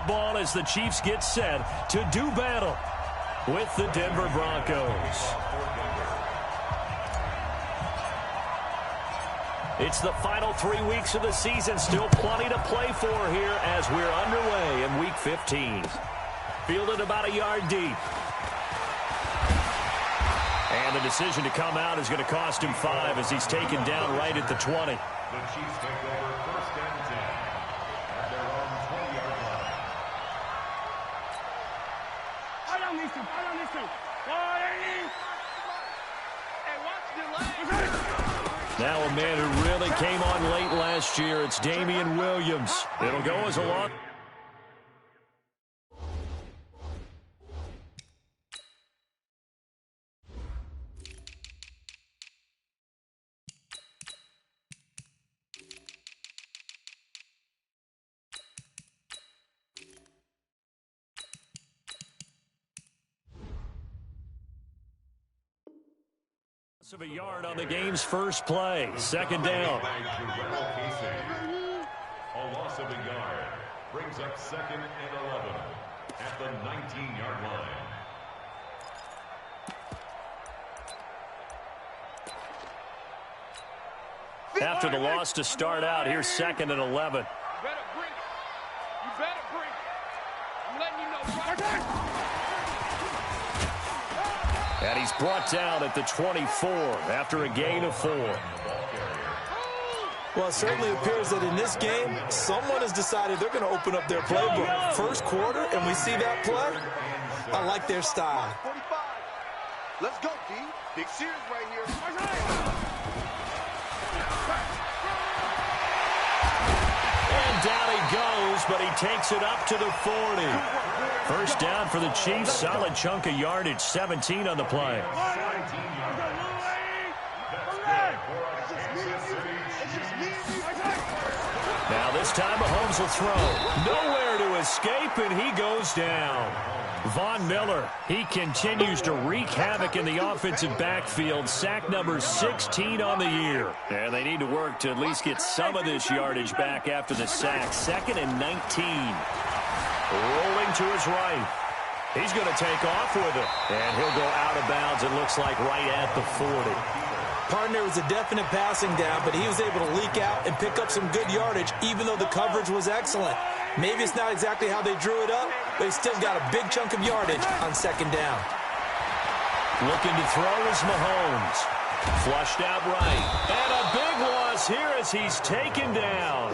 ball as the Chiefs get set to do battle with the Denver Broncos. It's the final 3 weeks of the season. Still plenty to play for here as we're underway in Week 15. Fielded about a yard deep. And the decision to come out is going to cost him 5 as he's taken down right at the 20. The Chiefs take over 1st and 10 at their own 20-yard line. I don't need to. Hey, watch your legs. Now a man who really came on late last year, it's Damian Williams. It'll go as a long. Of a yard on the game's first play. 2nd down. A loss of a yard brings up 2nd and 11 at the 19-yard line. After the loss to start out, here's 2nd and 11. You better bring it. You better bring it. I'm letting you know right. And he's brought down at the 24 after a gain of 4. Well, it certainly appears that in this game, someone has decided they're going to open up their playbook. First quarter, and we see that play. I like their style. 45. Let's go, D. Big Sears right here. And down he goes, but he takes it up to the 40. First down for the Chiefs. Solid chunk of yardage. 17 on the play. Now this time Mahomes will throw. Nowhere to escape, and he goes down. Von Miller, he continues to wreak havoc in the offensive backfield. Sack number 16 on the year. And they need to work to at least get some of this yardage back after the sack. 2nd and 19. Rolling to his right. He's going to take off with it. And he'll go out of bounds, it looks like, right at the 40. Partner was a definite passing down, but he was able to leak out and pick up some good yardage, even though the coverage was excellent. Maybe it's not exactly how they drew it up, but he still got a big chunk of yardage on 2nd down. Looking to throw is Mahomes. Flushed out right. And a big loss here as he's taken down.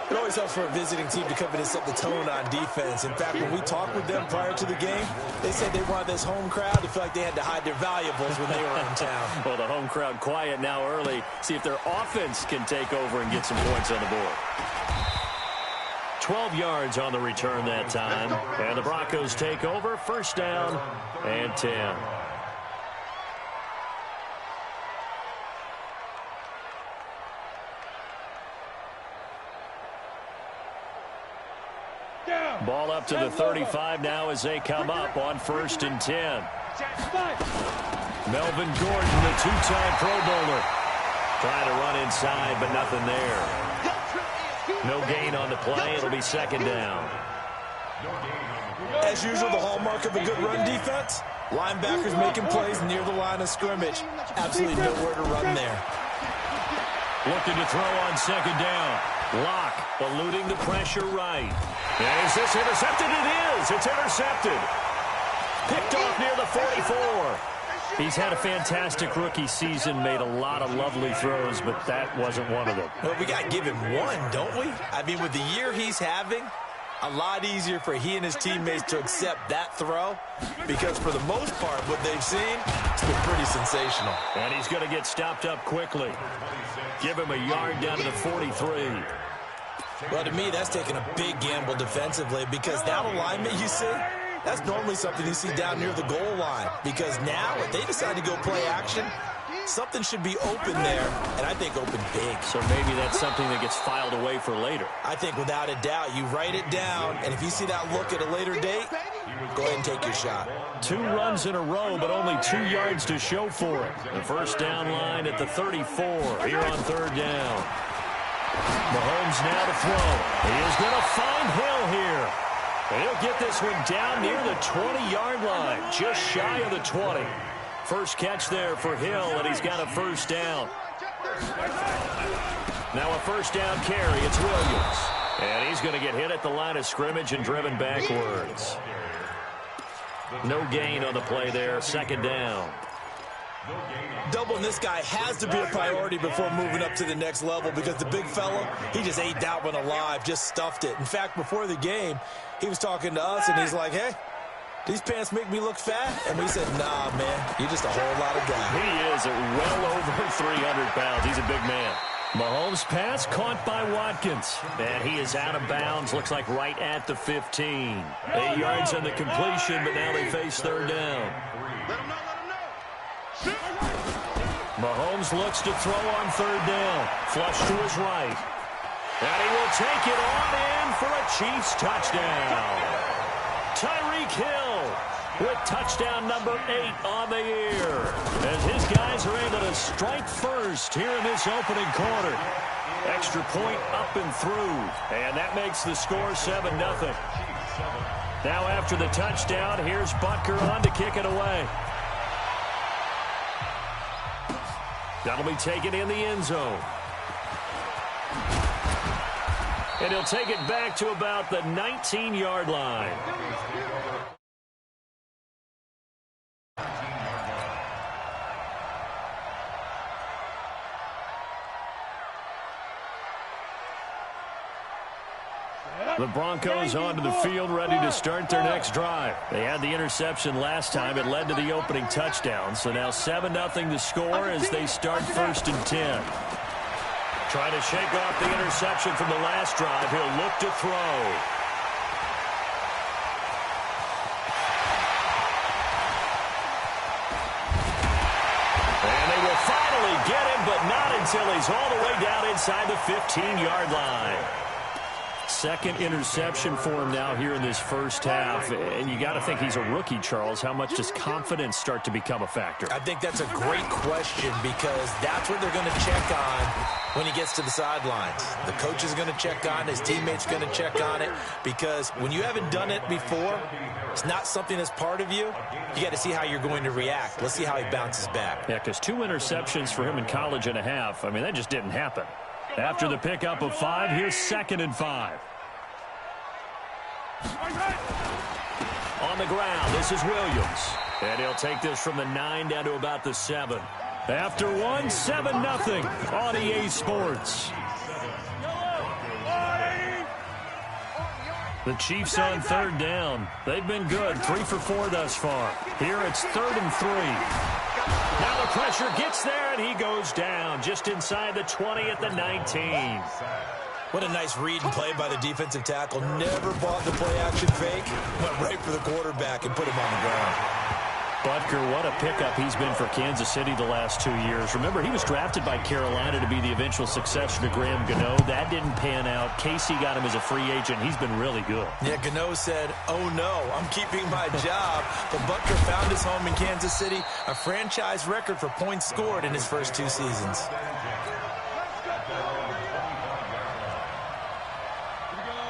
It always helps for a visiting team to come in and set the tone on defense. In fact, when we talked with them prior to the game, they said they wanted this home crowd to feel like they had to hide their valuables when they were in town. Well, the home crowd quiet now early. See if their offense can take over and get some points on the board. 12 yards on the return that time. And the Broncos take over. 1st down and 10. Ball up to the 35 now as they come up on 1st and 10. Melvin Gordon, the 2-time Pro Bowler. Trying to run inside, but nothing there. No gain on the play. It'll be 2nd down. As usual, the hallmark of a good run defense, linebackers making plays near the line of scrimmage. Absolutely nowhere to run there. Looking to throw on 2nd down. Lock eluding the pressure right. And is this intercepted? It is. It's intercepted. Picked off near the 44. He's had a fantastic rookie season, made a lot of lovely throws, but that wasn't one of them. Well, we got to give him one, don't we? I mean, with the year he's having, a lot easier for he and his teammates to accept that throw because for the most part, what they've seen, it's been pretty sensational. And he's going to get stopped up quickly. Give him a yard down to the 43. Well, to me, that's taking a big gamble defensively because that alignment you see, that's normally something you see down near the goal line because now if they decide to go play action, something should be open there, and I think open big. So maybe that's something that gets filed away for later. I think without a doubt, you write it down, and if you see that look at a later date, go ahead and take your shot. 2 runs in a row, but only 2 yards to show for it. The first down line at the 34 here on 3rd down. Mahomes now to throw. He is going to find Hill here. And he'll get this one down near the 20-yard line, just shy of the 20. First catch there for Hill, and he's got a first down. Now a first down carry. It's Williams. And he's going to get hit at the line of scrimmage and driven backwards. No gain on the play there. Second down. Doubling this guy has to be a priority before moving up to the next level because the big fella, he just ate that one alive, just stuffed it. In fact, before the game, he was talking to us, and he's like, hey, these pants make me look fat? And we said, nah, man, you're just a whole lot of guy. He is well over 300 pounds. He's a big man. Mahomes' pass caught by Watkins. And he is out of bounds, looks like right at the 15. 8 yards on the completion, but now they face third down. Mahomes looks to throw on third down. Flush to his right. And he will take it on in for a Chiefs touchdown. Tyreek Hill with touchdown number 8 on the year, as his guys are able to strike first here in this opening quarter. Extra point up and through, and that makes the score 7-0. Now after the touchdown, here's Butker on to kick it away. That'll be taken in the end zone. And he'll take it back to about the 19-yard line. The Broncos onto the field, ready to start their next drive. They had the interception last time. It led to the opening touchdown. So now 7-0 the score as they start 1st and 10. Trying to shake off the interception from the last drive. He'll look to throw. And they will finally get him, but not until he's all the way down inside the 15-yard line. Second interception for him now here in this first half. And you got to think he's a rookie, Charles. How much does confidence start to become a factor? I think that's a great question because that's what they're going to check on when he gets to the sidelines. The coach is going to check on it. His teammates going to check on it because when you haven't done it before, it's not something that's part of you. You got to see how you're going to react. Let's see how he bounces back. Yeah, because 2 interceptions for him in college and a half. I mean, that just didn't happen. After the pickup of 5, here's 2nd and 5. On the ground, this is Williams. And he'll take this from the 9 down to about the 7. After 1, 7-0 on EA Sports. The Chiefs on third down. They've been good, 3 for 4 thus far. Here it's 3rd and 3. Now the pressure gets there, and he goes down just inside the 20 at the 19. What a nice read and play by the defensive tackle. Never bought the play-action fake. Went right for the quarterback and put him on the ground. Butker, what a pickup he's been for Kansas City the last 2 years. Remember, he was drafted by Carolina to be the eventual successor to Graham Gano. That didn't pan out. Casey got him as a free agent. He's been really good. Yeah, Gano said, oh no, I'm keeping my job. But Butker found his home in Kansas City, a franchise record for points scored in his first 2 seasons.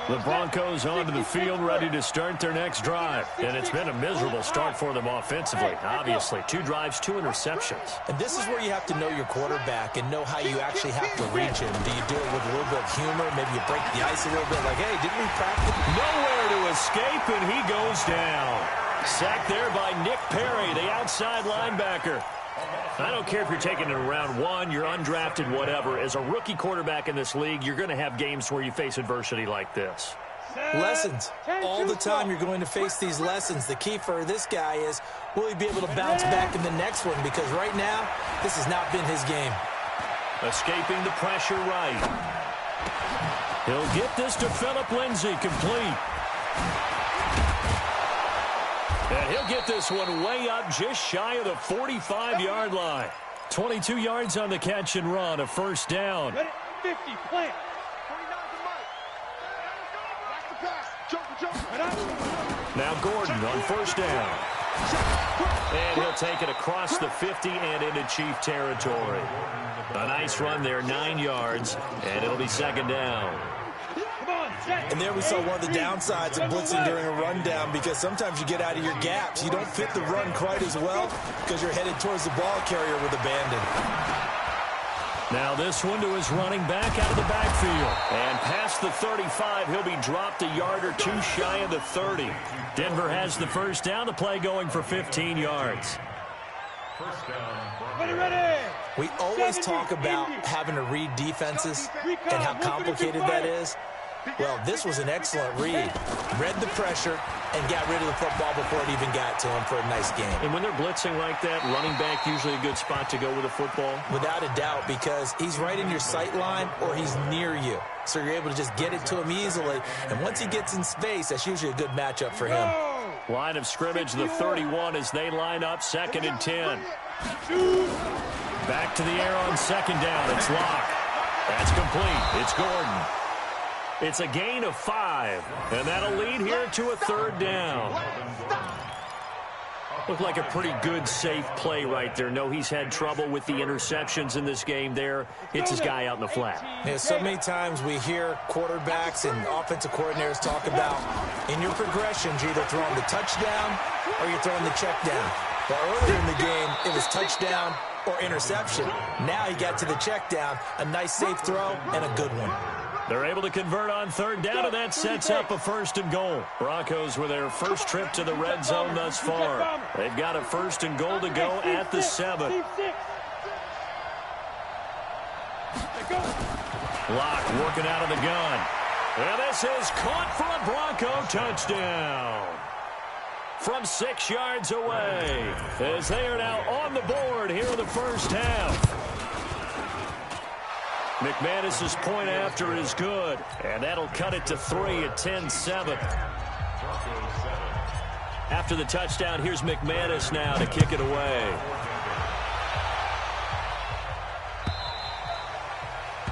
The Broncos onto the field, ready to start their next drive. And it's been a miserable start for them offensively. Obviously, 2 drives, 2 interceptions. And this is where you have to know your quarterback and know how you actually have to reach him. Do you do it with a little bit of humor? Maybe you break the ice a little bit like, hey, didn't we practice? Nowhere to escape, and he goes down. Sacked there by Nick Perry, the outside linebacker. I don't care if you're taking it in round 1, you're undrafted, whatever. As a rookie quarterback in this league, you're going to have games where you face adversity like this. Lessons. All the time you're going to face these lessons. The key for this guy is, will he be able to bounce back in the next one? Because right now, this has not been his game. Escaping the pressure right. He'll get this to Phillip Lindsay, complete. And he'll get this one way up just shy of the 45-yard line. 22 yards on the catch and run, a first down. 50, plant. Now Gordon on first down. And he'll take it across the 50 and into Chief territory. A nice run there, 9 yards, and it'll be 2nd down. And there we saw one of the downsides of blitzing during a rundown, because sometimes you get out of your gaps. You don't fit the run quite as well because you're headed towards the ball carrier with abandon. Now this one to his running back out of the backfield. And past the 35, he'll be dropped a yard or two shy of the 30. Denver has the first down. The play going for 15 yards. First down. We always talk about having to read defenses and how complicated that is. Well, this was an excellent read. Read the pressure and got rid of the football before it even got to him for a nice game. And when they're blitzing like that, running back usually a good spot to go with the football? Without a doubt, because he's right in your sight line or he's near you. So you're able to just get it to him easily. And once he gets in space, that's usually a good matchup for him. Line of scrimmage, the 31 as they line up, 2nd and 10. Back to the air on 2nd down. It's Locke. That's complete. It's Gordon. It's a gain of 5, and that'll lead here to a 3rd down. Looked like a pretty good, safe play right there. No, he's had trouble with the interceptions in this game there. Hits his guy out in the flat. Yeah, so many times we hear quarterbacks and offensive coordinators talk about, in your progressions, you're either throwing the touchdown or you're throwing the check down. Well, earlier in the game, it was touchdown or interception. Now he got to the check down, a nice safe throw, and a good one. They're able to convert on 3rd down, and that sets up a 1st and goal. Broncos with their first trip to the red zone thus far. They've got a 1st and goal to go at the 7. Locke working out of the gun. And this is caught for a Bronco touchdown. From 6 yards away, as they are now on the board here in the first half. McManus's point after is good, and that'll cut it to 3 at 10-7. After the touchdown, here's McManus now to kick it away.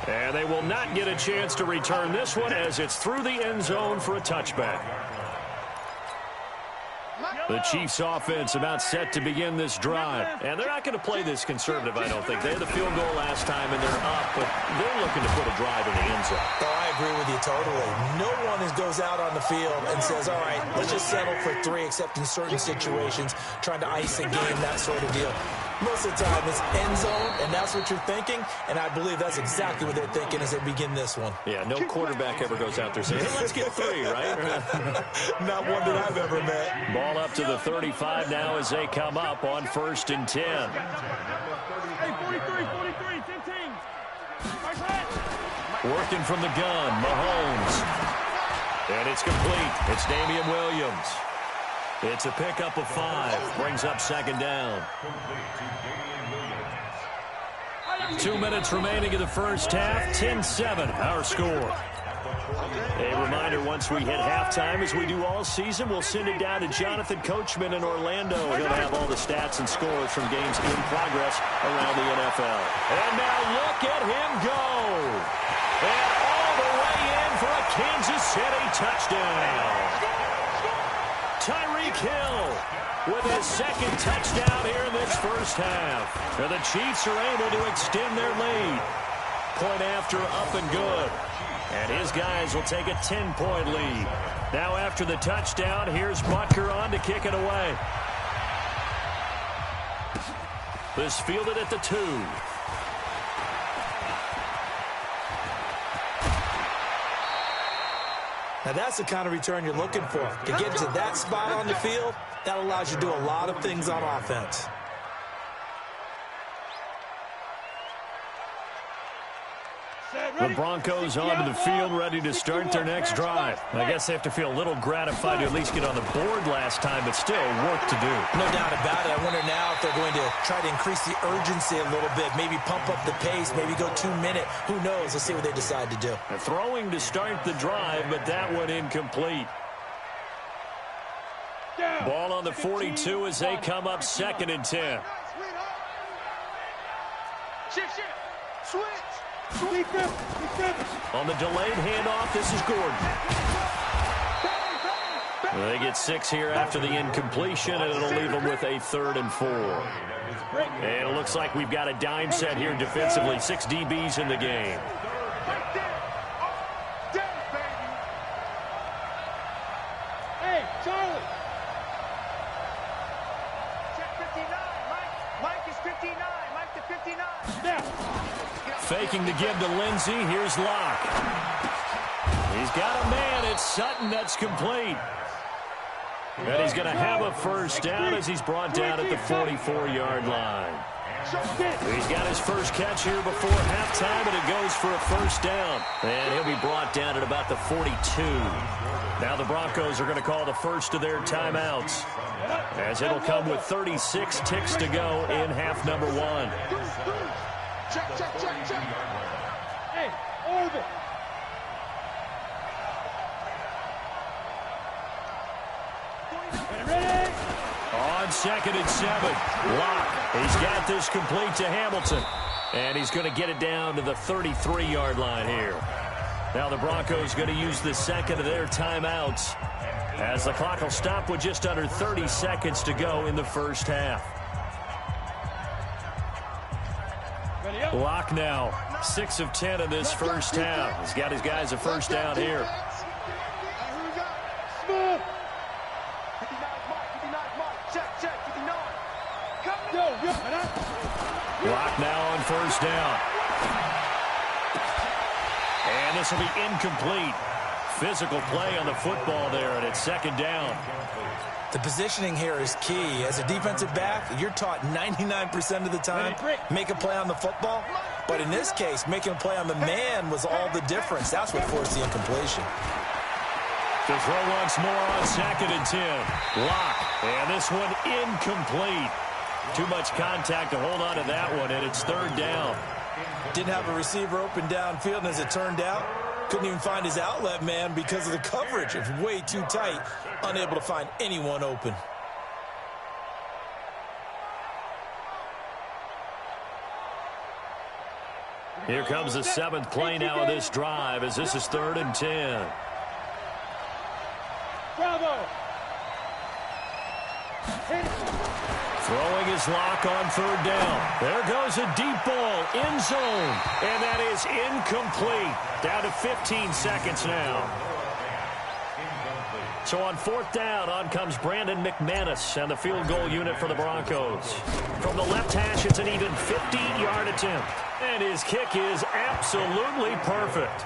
And they will not get a chance to return this one as it's through the end zone for a touchback. The Chiefs offense about set to begin this drive. And they're not going to play this conservative, I don't think. They had the field goal last time, and they're up, but they're looking to put a drive in the end zone. Oh, I agree with you totally. No one goes out on the field and says, all right, let's just settle for 3, except in certain situations, trying to ice a game, that sort of deal. Most of the time, it's end zone, and that's what you're thinking, and I believe that's exactly what they're thinking as they begin this one. Yeah, no quarterback ever goes out there saying, hey, let's get 3, right? Not one that I've ever met. Ball up to the 35 now as they come up on 1st and 10. Hey, 43, 10. Working from the gun, Mahomes. And it's complete. It's Damian Williams. It's a pickup of 5. Brings up 2nd down. 2 minutes remaining in the first half. 10-7, our score. A reminder, once we hit halftime, as we do all season, we'll send it down to Jonathan Coachman in Orlando. He'll have all the stats and scores from games in progress around the NFL. And now look at him go. And all the way in for a Kansas City touchdown. Tyreek Hill with his 2nd touchdown here in this first half. And the Chiefs are able to extend their lead. Point after, up and good. And his guys will take a 10-point lead. Now after the touchdown, here's Butker on to kick it away. This fielded at the 2. Now that's the kind of return you're looking for. To get to that spot on the field, that allows you to do a lot of things on offense. The Broncos onto the field, ready to start their next drive. I guess they have to feel a little gratified to at least get on the board last time, but still work to do. No doubt about it. I wonder now if they're going to try to increase the urgency a little bit, maybe pump up the pace, maybe go 2-minute. Who knows? Let's see what they decide to do. They're throwing to start the drive, but that one incomplete. Ball on the 42 as they come up 2nd and 10. Shift. Switch. On the delayed handoff, this is Gordon. They get 6 here after the incompletion, and it'll leave them with a 3rd and 4. And it looks like we've got a dime set here defensively. 6 DBs in the game. Charlie. Check 59. Mike is 59. Mike to 59. Now. Faking the give to Lindsey. Here's Locke. He's got a man. It's Sutton. That's complete. And he's going to have a first down as he's brought down at the 44-yard line. He's got his first catch here before halftime, and it goes for a first down. And he'll be brought down at about the 42. Now the Broncos are going to call the first of their timeouts, as it'll come with 36 ticks to go in half number one. Check. Hey, orbit. Ready? On second and 7, Locke. He's got this complete to Hamilton. And he's going to get it down to the 33-yard line here. Now the Broncos going to use the second of their timeouts, as the clock will stop with just under 30 seconds to go in the first half. Locke now 6 of 10 in this first half. He's got his guys a first down here. Smooth. 59 Mark. Check. 59. Locke now on first down. And this will be incomplete. Physical play on the football there, and it's second down. The positioning here is key. As a defensive back, you're taught 99% of the time, make a play on the football. But in this case, making a play on the man was all the difference. That's what forced the incompletion. To throw once more on second and 10. Locke. And this one incomplete. Too much contact to hold on to that one, and it's third down. Didn't have a receiver open downfield, and as it turned out, couldn't even find his outlet man because of the coverage. It was way too tight, unable to find anyone open. Here comes the 7th play now of this drive, as this is third and 10. Bravo. Throwing his Locke on third down. There goes a deep ball, end zone. And that is incomplete. Down to 15 seconds now. So on fourth down, on comes Brandon McManus and the field goal unit for the Broncos. From the left hash, it's an even 50-yard attempt. And his kick is absolutely perfect.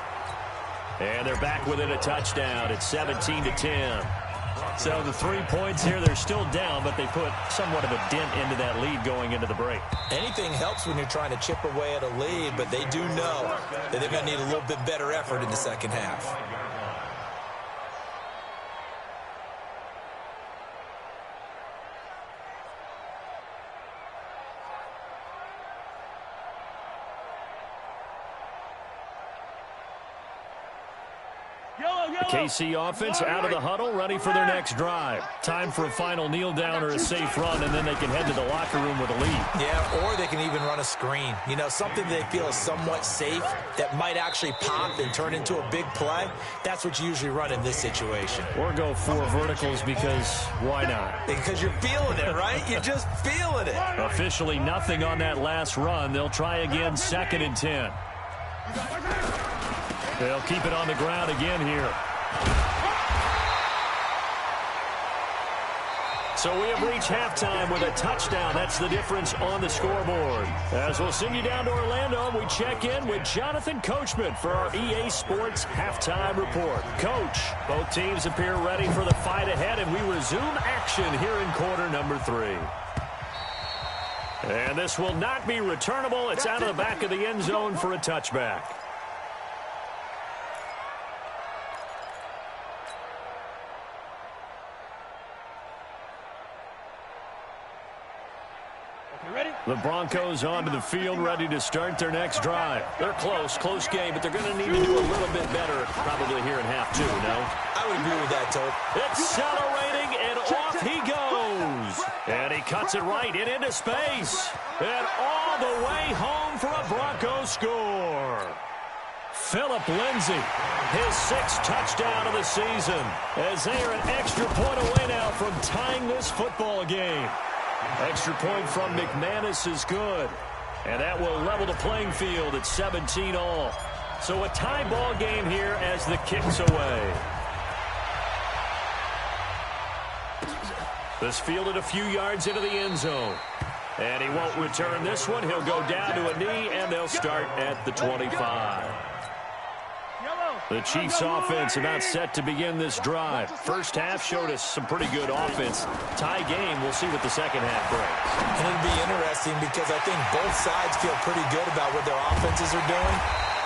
And they're back within a touchdown. It's 17-10. So the 3 points here, they're still down, but they put somewhat of a dent into that lead going into the break. Anything helps when you're trying to chip away at a lead, but they do know that they're going to need a little bit better effort in the second half. KC offense out of the huddle, ready for their next drive. Time for a final kneel down or a safe run, and then they can head to the locker room with a lead. Yeah, or they can even run a screen. You know, something they feel is somewhat safe that might actually pop and turn into a big play. That's what you usually run in this situation. Or go 4 verticals because why not? Because you're feeling it, right? You're just feeling it. Officially nothing on that last run. They'll try again, second and 10. They'll keep it on the ground again here. So we have reached halftime with a touchdown. That's the difference on the scoreboard. As we'll send you down to Orlando, we check in with Jonathan Coachman for our EA Sports Halftime Report. Coach, both teams appear ready for the fight ahead, and we resume action here in quarter number 3. And this will not be returnable. It's out of the back of the end zone for a touchback. The Broncos onto the field, ready to start their next drive. They're close game, but they're going to need to do a little bit better probably here in half 2, no? I would agree with that, Tope. Accelerating, and off he goes. And he cuts it right into space. And all the way home for a Broncos score. Phillip Lindsay, his 6th touchdown of the season, as they are an extra point away now from tying this football game. Extra point from McManus is good, and that will level the playing field at 17-all. So a tie ball game here as the kick's away. This fielded a few yards into the end zone. And he won't return this one. He'll go down to a knee, and they'll start at the 25. The Chiefs offense about set to begin this drive. First half showed us some pretty good offense. Tie game, we'll see what the second half brings. And it'll be interesting because I think both sides feel pretty good about what their offenses are doing.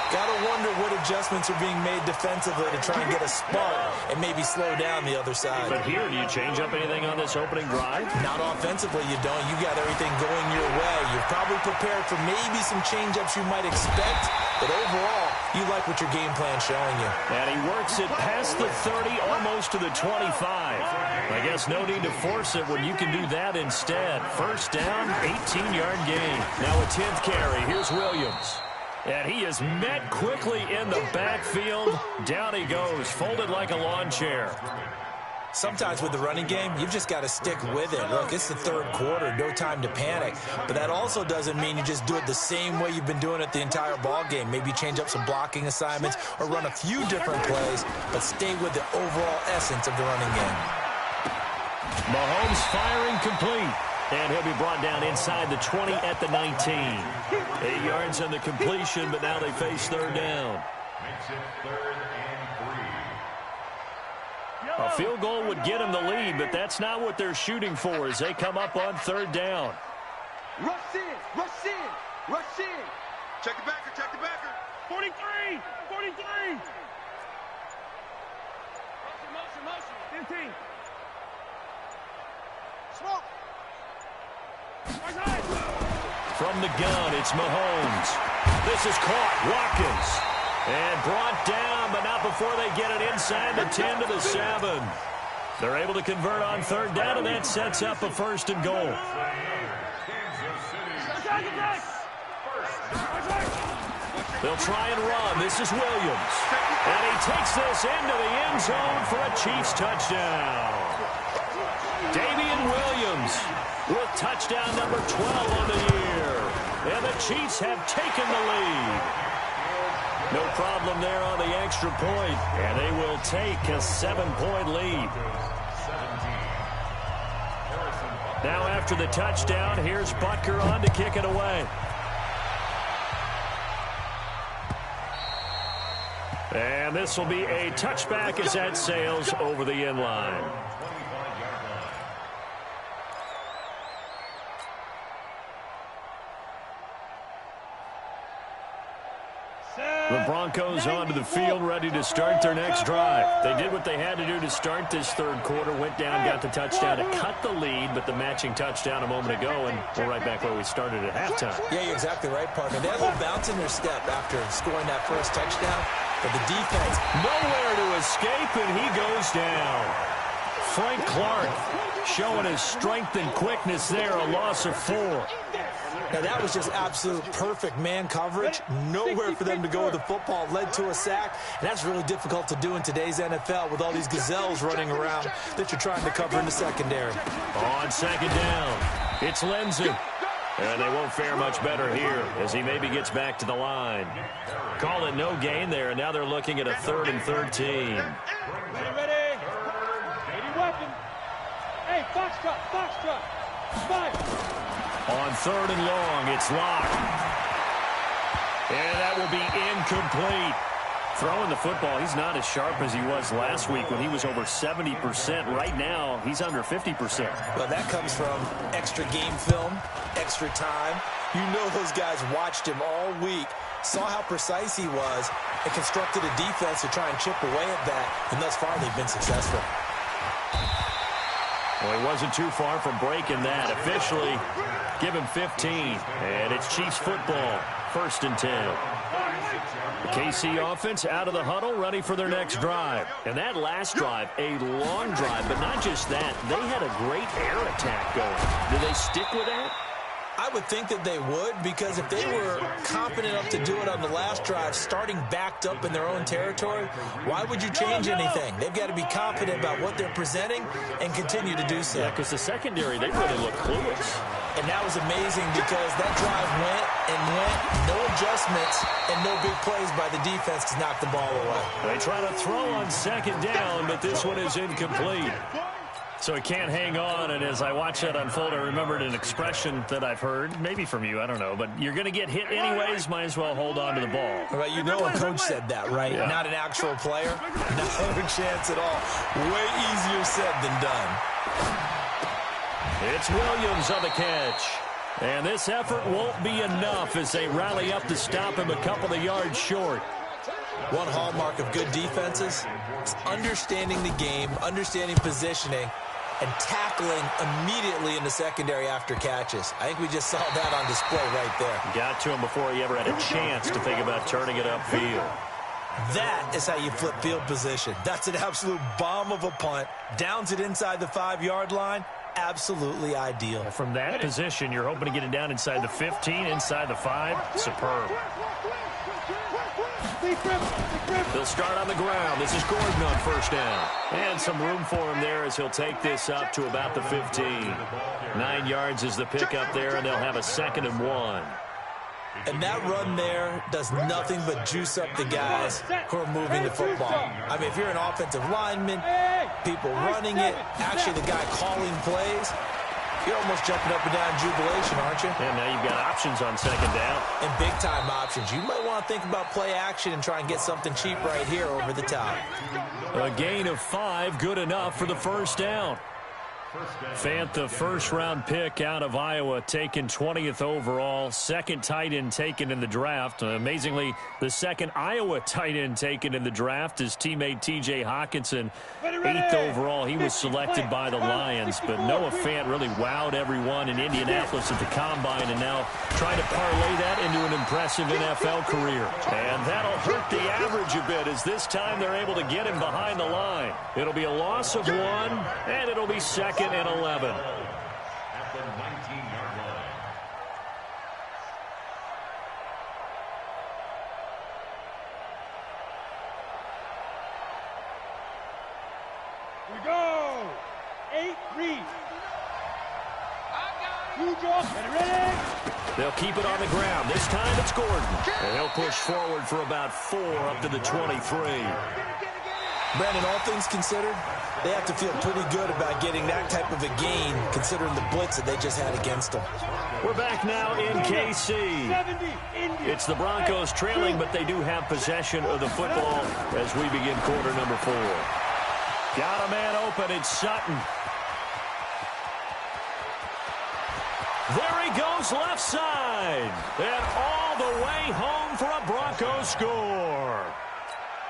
Gotta wonder what adjustments are being made defensively to try and get a spark and maybe slow down the other side. But here, do you change up anything on this opening drive? Not offensively, you don't. You got everything going your way. You're probably prepared for maybe some change-ups you might expect, but overall, you like what your game plan's showing you. And he works it past the 30, almost to the 25. I guess no need to force it when you can do that instead. First down, 18-yard gain. Now a 10th carry. Here's Williams. And he is met quickly in the backfield. Down he goes, folded like a lawn chair. Sometimes with the running game, you've just got to stick with it. Look, it's the third quarter, no time to panic. But that also doesn't mean you just do it the same way you've been doing it the entire ball game. Maybe change up some blocking assignments or run a few different plays, but stay with the overall essence of the running game. Mahomes firing complete. And he'll be brought down inside the 20 at the 19. 8 yards on the completion, but now they face third down. Makes it 3rd and 3. A field goal would get them the lead, but that's not what they're shooting for as they come up on third down. Rush in, rush in, rush in. Check the backer, check the backer. 43, 43. Motion. 15. Smoke. From the gun, it's Mahomes. This is caught. Watkins. And brought down, but not before they get it inside the 10 to the 7. They're able to convert on third down, and that sets up a 1st and goal. They'll try and run. This is Williams. And he takes this into the end zone for a Chiefs touchdown. Damian Williams with touchdown number 12 on the year. And the Chiefs have taken the lead. No problem there on the extra point. And they will take a 7-point lead. Now after the touchdown, here's Butker on to kick it away. And this will be a touchback as that sails over the end line. The Broncos onto the field, ready to start their next drive. They did what they had to do to start this third quarter, went down, got the touchdown to cut the lead, but the matching touchdown a moment ago, and we're right back where we started at halftime. Yeah, you're exactly right, partner. They had a little bounce in their step after scoring that first touchdown, but the defense... Nowhere to escape, and he goes down. Frank Clark showing his strength and quickness there, a loss of 4. Now, that was just absolute perfect man coverage. Nowhere for them to go with the football. Led to a sack, and that's really difficult to do in today's NFL with all these gazelles running around that you're trying to cover in the secondary. On second down, it's Lindsey. And they won't fare much better here as he maybe gets back to the line. Call it no gain there, and now they're looking at a 3rd and 13. Ready. Weapon. Hey, Foxtrot. Fire. On 3rd and long, it's locked. And that will be incomplete. Throwing the football, he's not as sharp as he was last week when he was over 70%. Right now, he's under 50%. Well, that comes from extra game film, extra time. You know those guys watched him all week, saw how precise he was, and constructed a defense to try and chip away at that. And thus far, they've been successful. Well, he wasn't too far from breaking that. Officially, give him 15. And it's Chiefs football, 1st and 10. The KC offense out of the huddle, ready for their next drive. And that last drive, a long drive, but not just that. They had a great air attack going. Do they stick with that? I would think that they would, because if they were confident enough to do it on the last drive, starting backed up in their own territory, why would you change anything? They've got to be confident about what they're presenting and continue to do so. Yeah, because the secondary, they really look clueless. And that was amazing because that drive went, no adjustments, and no big plays by the defense to knock the ball away. They try to throw on second down, but this one is incomplete. So he can't hang on, and as I watch that unfold, I remembered an expression that I've heard, maybe from you, I don't know, but you're going to get hit anyways, might as well hold on to the ball. Well, you know a coach said that, right? Yeah. Not an actual player? No chance at all. Way easier said than done. It's Williams on the catch. And this effort won't be enough as they rally up to stop him a couple of yards short. One hallmark of good defenses is understanding the game, understanding positioning, and tackling immediately in the secondary after catches. I think we just saw that on display right there. Got to him before he ever had a chance to think about turning it upfield. That is how you flip field position. That's an absolute bomb of a punt. Downs it inside the 5-yard line. Absolutely ideal. From that position, you're hoping to get it down inside the 15, inside the 5. Superb. He'll start on the ground. This is Gordon on first down. And some room for him there as he'll take this up to about the 15. 9 yards is the pickup there, and they'll have a 2nd and 1. And that run there does nothing but juice up the guys who are moving the football. I mean, if you're an offensive lineman, people running it, actually the guy calling plays, you're almost jumping up and down in jubilation, aren't you? And now you've got options on 2nd down. And big-time options. You might want to think about play action and try and get something cheap right here over the top. A gain of 5, good enough for the first down. Fant, the first-round pick out of Iowa, taken 20th overall, 2nd tight end taken in the draft. Amazingly, the 2nd Iowa tight end taken in the draft, his teammate T.J. Hawkinson, 8th overall. He was selected by the Lions, but Noah Fant really wowed everyone in Indianapolis at the Combine and now trying to parlay that into an impressive NFL career. And that'll hurt the average a bit as this time they're able to get him behind the line. It'll be a loss of 1, and it'll be 2nd and 11. At the 19-yard line. Here we go. 8 read. You draw. Ready? They'll keep it on the ground. This time it's Gordon. And he'll push forward for about 4 up to the 23. Brandon, all things considered, they have to feel pretty good about getting that type of a gain considering the blitz that they just had against them. We're back now in KC. It's the Broncos trailing, but they do have possession of the football as we begin quarter number 4. Got a man open. It's Sutton. There he goes left side. And all the way home for a Broncos score.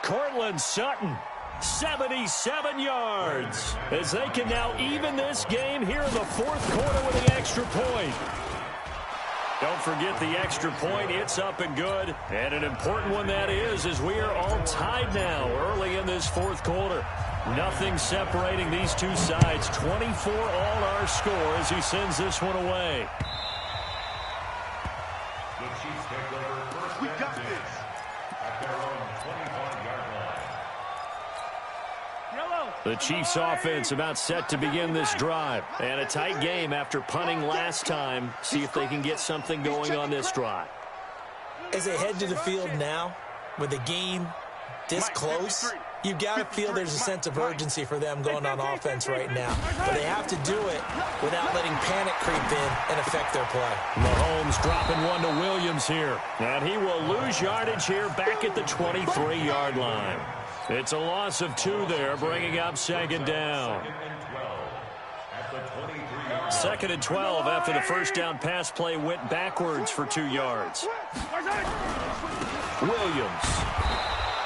Cortland Sutton. 77 yards as they can now even this game here in the 4th quarter with the extra point. Don't forget the extra point. It's up and good. And an important one that is as we are all tied now early in this 4th quarter. Nothing separating these two sides. 24 all our score as he sends this one away. The Chiefs take over first. We got this. At their own 25-yard line. The Chiefs offense about set to begin this drive. And a tight game after punting last time. See if they can get something going on this drive. As they head to the field now, with the game this close, you've got to feel there's a sense of urgency for them going on offense right now. But they have to do it without letting panic creep in and affect their play. Mahomes dropping one to Williams here. And he will lose yardage here back at the 23-yard line. It's a loss of 2 there, bringing up 2nd down. 2nd and 12 after the first down pass play went backwards for 2 yards. Williams.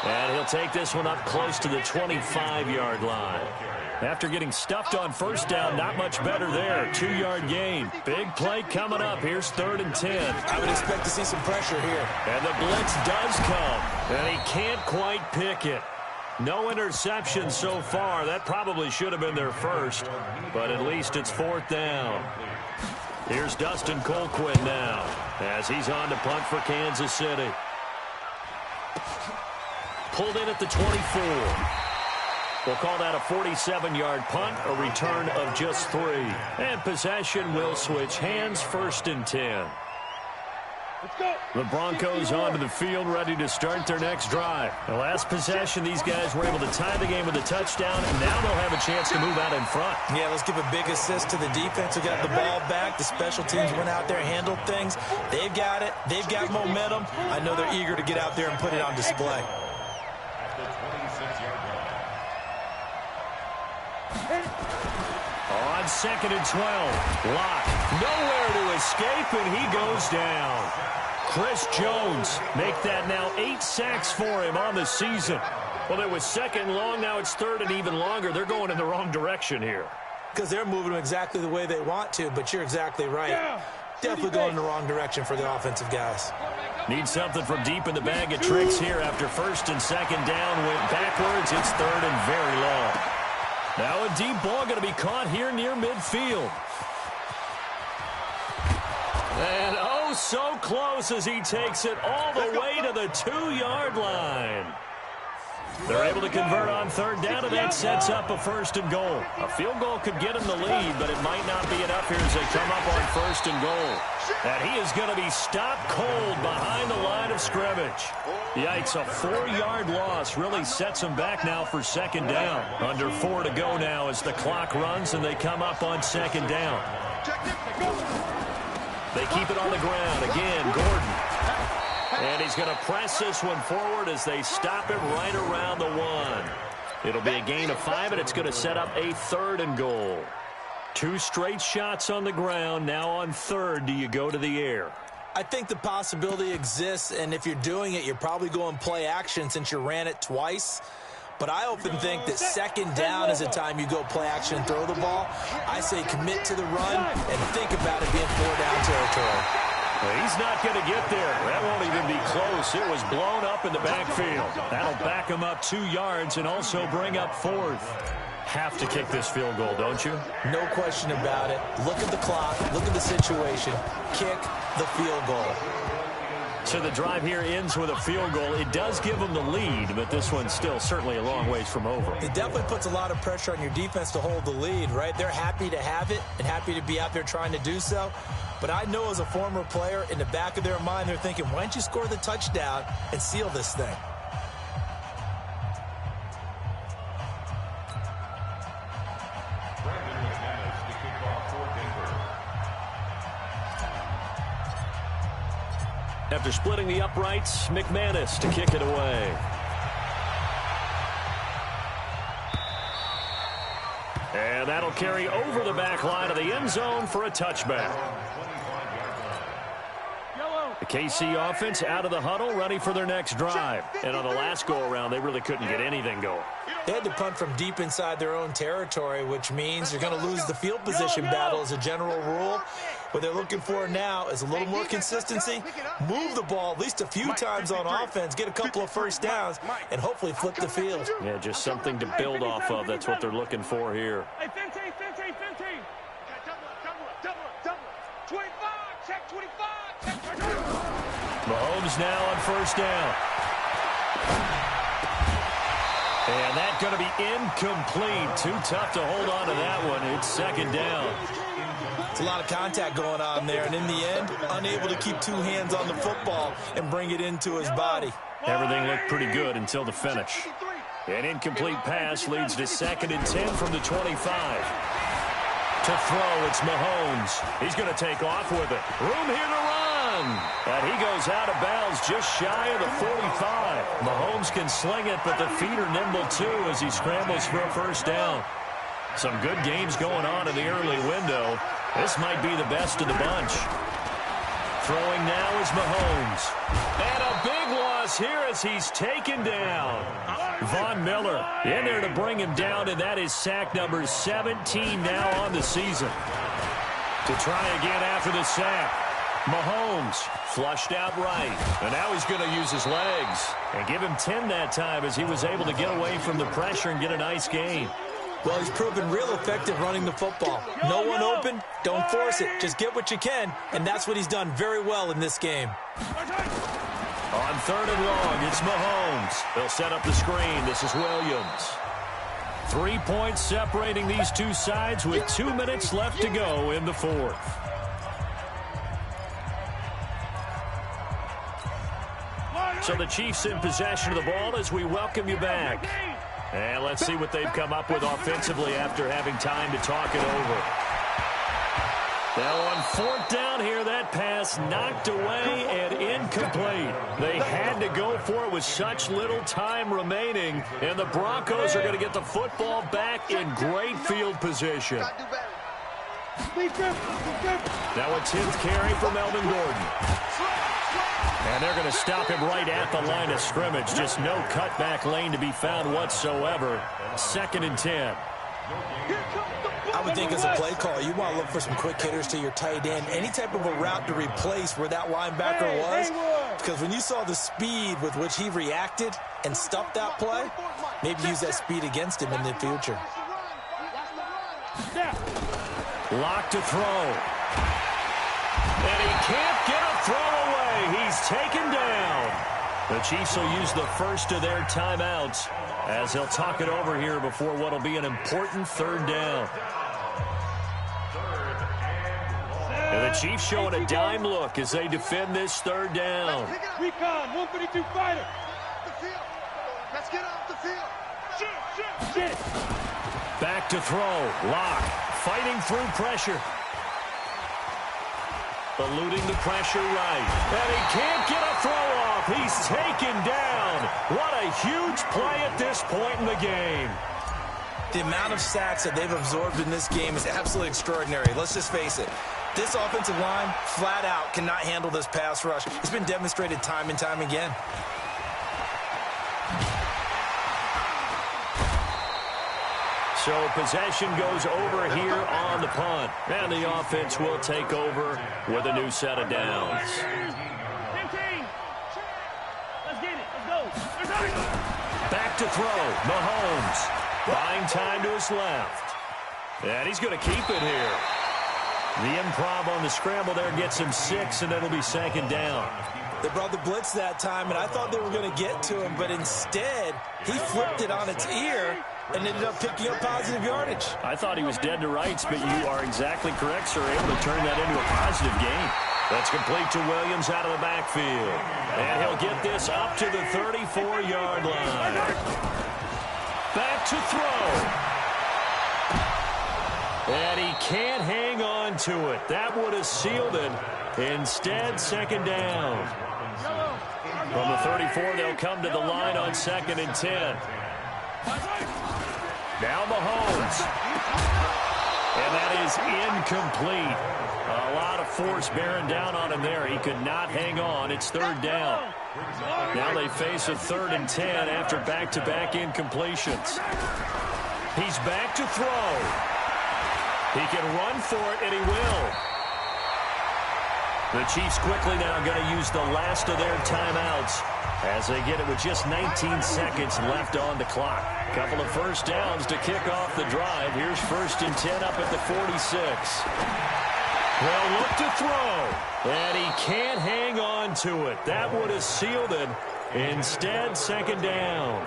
And he'll take this one up close to the 25-yard line. After getting stuffed on first down, not much better there. 2-yard gain. Big play coming up. Here's 3rd and 10. I would expect to see some pressure here. And the blitz does come. And he can't quite pick it. No interception so far. That probably should have been their first. But at least it's 4th down. Here's Dustin Colquhoun now as he's on to punt for Kansas City. Pulled in at the 24. We'll call that a 47-yard punt, a return of just 3. And possession will switch hands, 1st and 10. The Broncos onto the field, ready to start their next drive. The last possession, these guys were able to tie the game with a touchdown, and now they'll have a chance to move out in front. Yeah, let's give a big assist to the defense who got the ball back. The special teams went out there, handled things. They've got it. They've got momentum. I know they're eager to get out there and put it on display. On 2nd and 12, Locke nowhere to escape, and he goes down. Chris Jones make that now 8 sacks for him on the season. Well, it was 2nd and long. Now it's 3rd and even longer. They're going in the wrong direction here. Because they're moving them exactly the way they want to, but you're exactly right. Definitely going in the wrong direction for the offensive guys. Need something from deep in the bag of tricks here after 1st and 2nd down. Went backwards. It's 3rd and very long. Now a deep ball going to be caught here near midfield. And oh, so close as he takes it all the way to the 2-yard line. They're able to convert on 3rd down, and that sets up a 1st and goal. A field goal could get him the lead, but it might not be enough here as they come up on 1st and goal. And he is going to be stopped cold behind the line of scrimmage. Yikes, a 4-yard loss really sets him back now for 2nd down. Under 4 to go now as the clock runs, and they come up on 2nd down. They keep it on the ground. Again, Gordon. And he's going to press this one forward as they stop him right around the 1. It'll be a gain of 5, and it's going to set up a 3rd and goal. 2 straight shots on the ground. Now on 3rd, do you go to the air? I think the possibility exists, and if you're doing it, you're probably going play action since you ran it twice. But I often think that 2nd down is the time you go play action and throw the ball. I say commit to the run and think about it being 4-down territory. Well, he's not going to get there. That won't even be close. It was blown up in the backfield. That'll back him up 2 yards and also bring up 4th. Have to kick this field goal, don't you? No question about it. Look at the clock. Look at the situation. Kick the field goal. So the drive here ends with a field goal. It does give them the lead, but this one's still certainly a long ways from over. It definitely puts a lot of pressure on your defense to hold the lead, right? They're happy to have it and happy to be out there trying to do so. But I know as a former player, in the back of their mind, they're thinking, why don't you score the touchdown and seal this thing? After splitting the uprights, McManus to kick it away. And that'll carry over the back line of the end zone for a touchback. The KC offense out of the huddle, ready for their next drive. And on the last go-around, they really couldn't get anything going. They had to punt from deep inside their own territory, which means you're going to lose the field position battle as a general rule. What they're looking for now is a little more consistency, move the ball at least a few times on offense, get a couple of 1st downs, and hopefully flip the field. Yeah, just something to build off of. That's what they're looking for here. Hey, 15. 25, check 25, check 25. Mahomes now on 1st down. And that's going to be incomplete. Too tough to hold on to that one. It's 2nd down. It's a lot of contact going on there, and in the end, unable to keep 2 hands on the football and bring it into his body. Everything looked pretty good until the finish. An incomplete pass leads to 2nd and 10 from the 25. To throw, it's Mahomes. He's going to take off with it. Room here to run. And he goes out of bounds just shy of the 45. Mahomes can sling it, but the feet are nimble too as he scrambles for a 1st down. Some good games going on in the early window. This might be the best of the bunch. Throwing now is Mahomes. And a big loss here as he's taken down. Von Miller in there to bring him down, and that is sack number 17 now on the season. To try again after the sack. Mahomes flushed out right. And now he's going to use his legs. And give him 10 that time as he was able to get away from the pressure and get a nice gain. Well, he's proven real effective running the football. No one open, don't force it. Just get what you can, and that's what he's done very well in this game. On 3rd and long, it's Mahomes. They'll set up the screen. This is Williams. 3 points separating these two sides with 2 minutes left to go in the 4th. So the Chiefs in possession of the ball as we welcome you back. And let's see what they've come up with offensively after having time to talk it over. Now on fourth down here, that pass knocked away and incomplete. They had to go for it with such little time remaining, and the Broncos are going to get the football back in great field position. Now a 10th carry for Melvin Gordon. And they're going to stop him right at the line of scrimmage. Just no cutback lane to be found whatsoever. 2nd and 10. I would think as a play caller, you want to look for some quick hitters to your tight end. Any type of a route to replace where that linebacker was. Because when you saw the speed with which he reacted and stopped that play, maybe use that speed against him in the future. Lock to throw. And he can't get a throw away. He's taken down. The Chiefs will use the first of their timeouts as they'll talk it over here before what will be an important 3rd down. And the Chiefs showing a dime look as they defend this 3rd down. Recon, 152 fighter. Let's get off the field. Shit. Back to throw. Lock. Fighting through pressure. Eluding the pressure right. And he can't get a throw off. He's taken down. What a huge play at this point in the game. The amount of sacks that they've absorbed in this game is absolutely extraordinary. Let's just face it. This offensive line, flat out, cannot handle this pass rush. It's been demonstrated time and time again. So possession goes over here on the punt. And the offense will take over with a new set of downs. 15. Let's get it. Let's go. Back to throw. Mahomes. Buying time to his left. And he's going to keep it here. The improv on the scramble there gets him 6, and it'll be 2nd down. They brought the blitz that time, and I thought they were going to get to him, but instead, he flipped it on its ear and ended up picking up positive yardage. I thought he was dead to rights, but you are exactly correct, sir. Able to turn that into a positive gain. That's complete to Williams out of the backfield. And he'll get this up to the 34-yard line. Back to throw. And he can't hang on to it. That would have sealed it. Instead, 2nd down. From the 34, they'll come to the line on 2nd and 10. Now Mahomes. And that is incomplete. A lot of force bearing down on him there. He could not hang on. It's 3rd down. Now they face a 3rd and 10 after back-to-back incompletions. He's back to throw. He can run for it, and he will. The Chiefs quickly now going to use the last of their timeouts as they get it with just 19 seconds left on the clock. Couple of first downs to kick off the drive. Here's 1st and 10 up at the 46. They'll look to throw, and he can't hang on to it. That would have sealed it. Instead, 2nd down.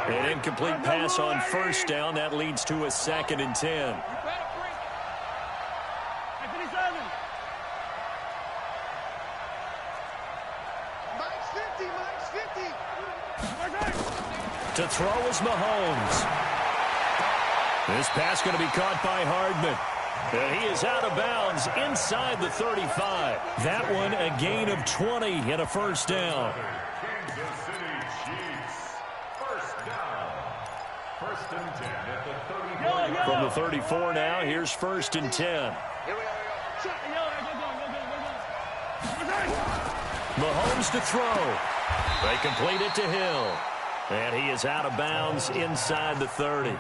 An incomplete pass on 1st down. That leads to a 2nd and 10. To throw is Mahomes. This pass going to be caught by Hardman. And he is out of bounds inside the 35. That one a gain of 20 and a 1st down. Kansas City Chiefs. 1st down. 1st and 10 at the 34. From the 34 now, here's 1st and 10. Mahomes to throw. They complete it to Hill. And he is out of bounds inside the 30.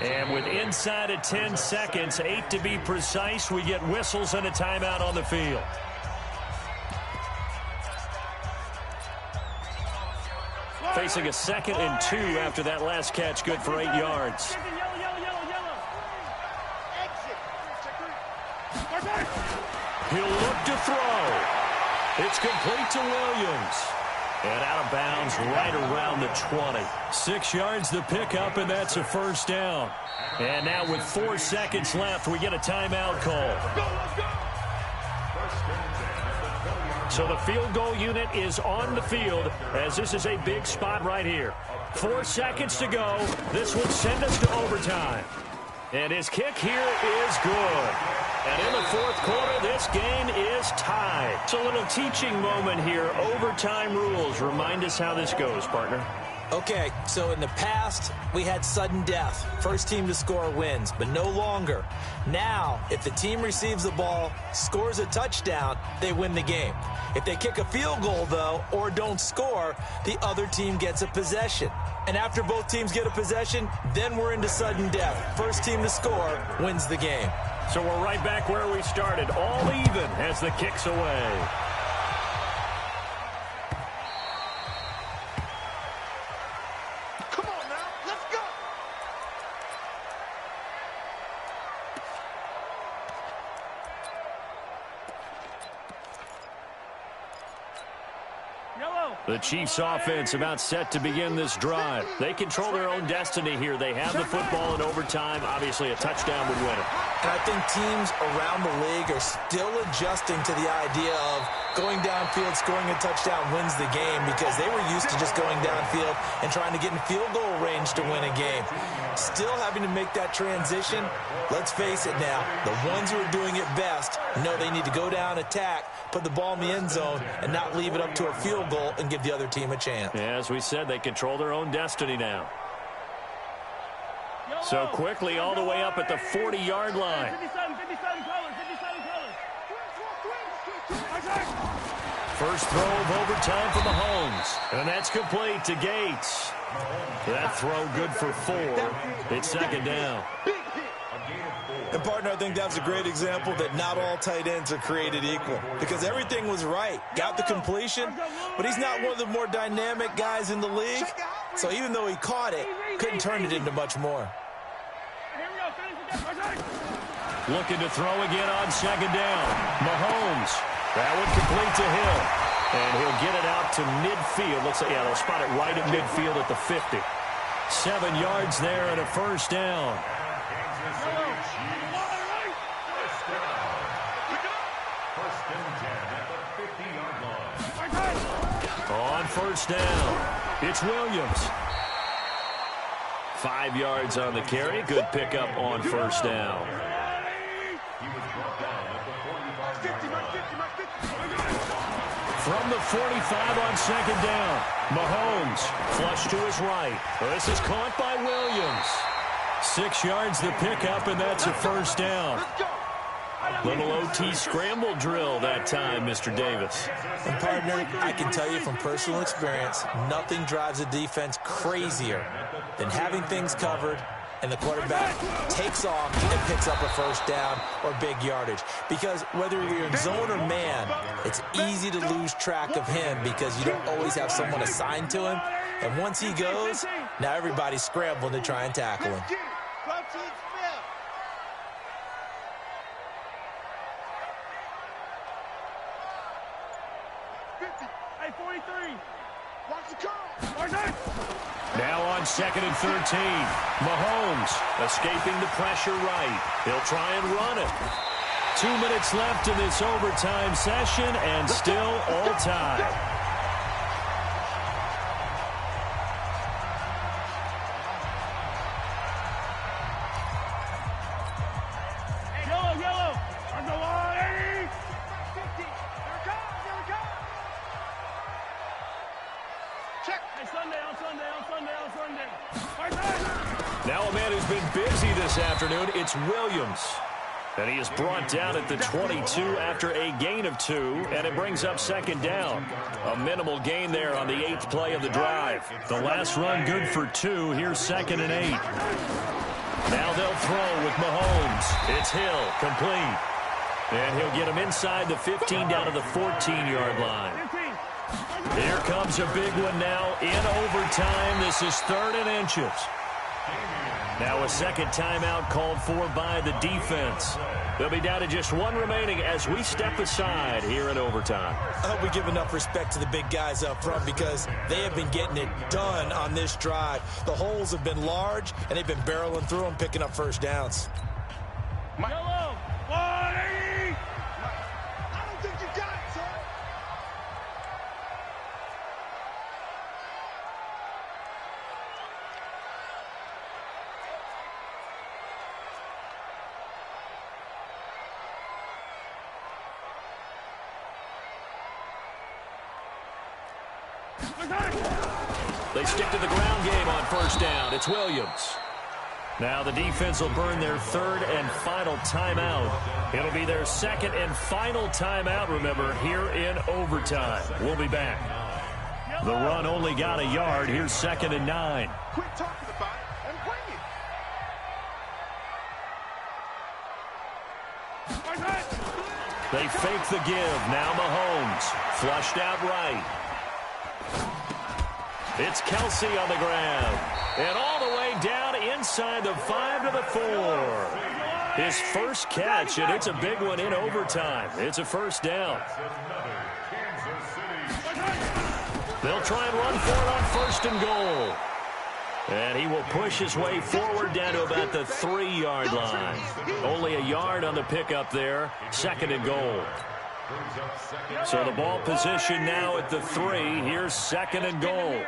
And with inside of 10 seconds, 8 to be precise, we get whistles and a timeout on the field. Facing a 2nd and 2 after that last catch, good for 8 yards. He'll look to throw. It's complete to Williams. And out of bounds right around the 20. 6 yards the pickup, and that's a first down. And now with 4 seconds left, we get a timeout call. So the field goal unit is on the field as this is a big spot right here. 4 seconds to go. This will send us to overtime. And his kick here is good. And in the fourth quarter, this game is tied. It's a little teaching moment here. Overtime rules. Remind us how this goes, partner. Okay, so in the past, we had sudden death. First team to score wins, but no longer. Now, if the team receives the ball, scores a touchdown, they win the game. If they kick a field goal, though, or don't score, the other team gets a possession. And after both teams get a possession, then we're into sudden death. First team to score wins the game. So we're right back where we started, all even as the kick's away. Come on now, let's go. The Chiefs offense about set to begin this drive. They control their own destiny here. They have the football in overtime. Obviously, a touchdown would win it. And I think teams around the league are still adjusting to the idea of going downfield, scoring a touchdown wins the game because they were used to just going downfield and trying to get in field goal range to win a game. Still having to make that transition. Let's face it now, the ones who are doing it best know they need to go down, attack, put the ball in the end zone, and not leave it up to a field goal and give the other team a chance. Yeah, as we said, they control their own destiny now. So quickly all the way up at the 40-yard line. First throw of overtime for Mahomes. And that's complete to Gates. That throw good for 4. It's second down. And, partner, I think that's a great example that not all tight ends are created equal because everything was right. Got the completion, but he's not one of the more dynamic guys in the league. So even though he caught it, couldn't turn it into much more. Looking to throw again on second down. Mahomes. That one complete to Hill. And he'll get it out to midfield. Looks like, yeah, they'll spot it right at midfield at the 50. 7 yards there and a first down. On first down, it's Williams. 5 yards on the carry. Good pickup on first down. From the 45 on second down, Mahomes flush to his right. This is caught by Williams. 6 yards the pickup, and that's a first down. Little OT scramble drill that time, Mr. Davis. And, partner, I can tell you from personal experience, nothing drives a defense crazier than having things covered and the quarterback takes off and picks up a first down or big yardage. Because whether you're in zone or man, it's easy to lose track of him because you don't always have someone assigned to him. And once he goes, now everybody's scrambling to try and tackle him. Now on second and 13. Mahomes escaping the pressure right. He'll try and run it. 2 minutes left in this overtime session and still all tied. Now a man who's been busy this afternoon, it's Williams. And he is brought down at the 22 after a gain of 2, and it brings up second down. A minimal gain there on the 8th play of the drive. The last run good for 2. Here's second and 8. Now they'll throw with Mahomes. It's Hill, complete. And he'll get him inside the 15 down to the 14-yard line. Here comes a big one now in overtime. This is 3rd and inches. Now a second timeout called for by the defense. They'll be down to just one remaining as we step aside here in overtime. I hope we give enough respect to the big guys up front because they have been getting it done on this drive. The holes have been large, and they've been barreling through them, picking up first downs. Yellow, 180. I don't think you got it, son. They stick to the ground game on first down. It's Williams. Now the defense will burn their third and final timeout. It'll be their second and final timeout, remember, here in overtime. We'll be back. The run only got a yard. Here's 2nd and 9. Quit talking about it and bring it. They fake the give. Now Mahomes. Flushed out right. It's Kelsey on the ground. And all the way down inside the 5 to the 4. His first catch, and it's a big one in overtime. It's a first down. They'll try and run for it on 1st and goal. And he will push his way forward down to about the 3-yard line. Only a yard on the pickup there. 2nd and goal. So the ball position now at the 3. Here's 2nd and goal.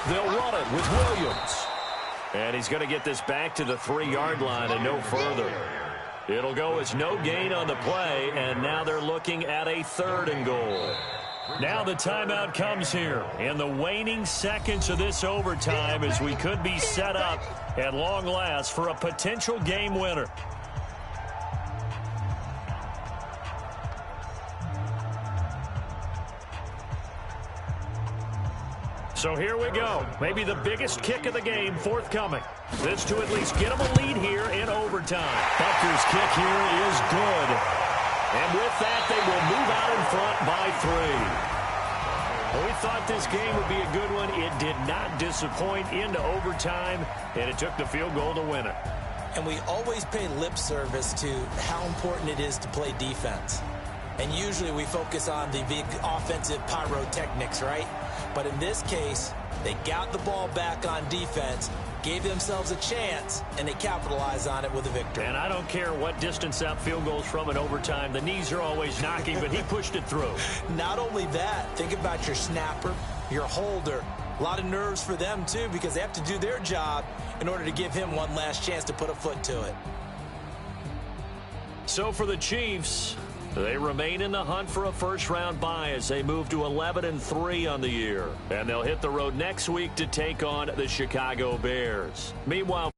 They'll run it with Williams. And he's going to get this back to the 3-yard line and no further. It'll go as no gain on the play, and now they're looking at a 3rd and goal. Now the timeout comes here in the waning seconds of this overtime as we could be set up at long last for a potential game winner. So here we go. Maybe the biggest kick of the game forthcoming. This to at least get them a lead here in overtime. Butker's kick here is good. And with that, they will move out in front by 3. Well, we thought this game would be a good one. It did not disappoint into overtime, and it took the field goal to win it. And we always pay lip service to how important it is to play defense. And usually we focus on the big offensive pyrotechnics, right? But in this case, they got the ball back on defense, gave themselves a chance, and they capitalized on it with a victory. And I don't care what distance that field goes from in overtime. The knees are always knocking, but he pushed it through. Not only that, think about your snapper, your holder. A lot of nerves for them, too, because they have to do their job in order to give him one last chance to put a foot to it. So for the Chiefs, they remain in the hunt for a first-round bye as they move to 11-3 on the year. And they'll hit the road next week to take on the Chicago Bears. Meanwhile,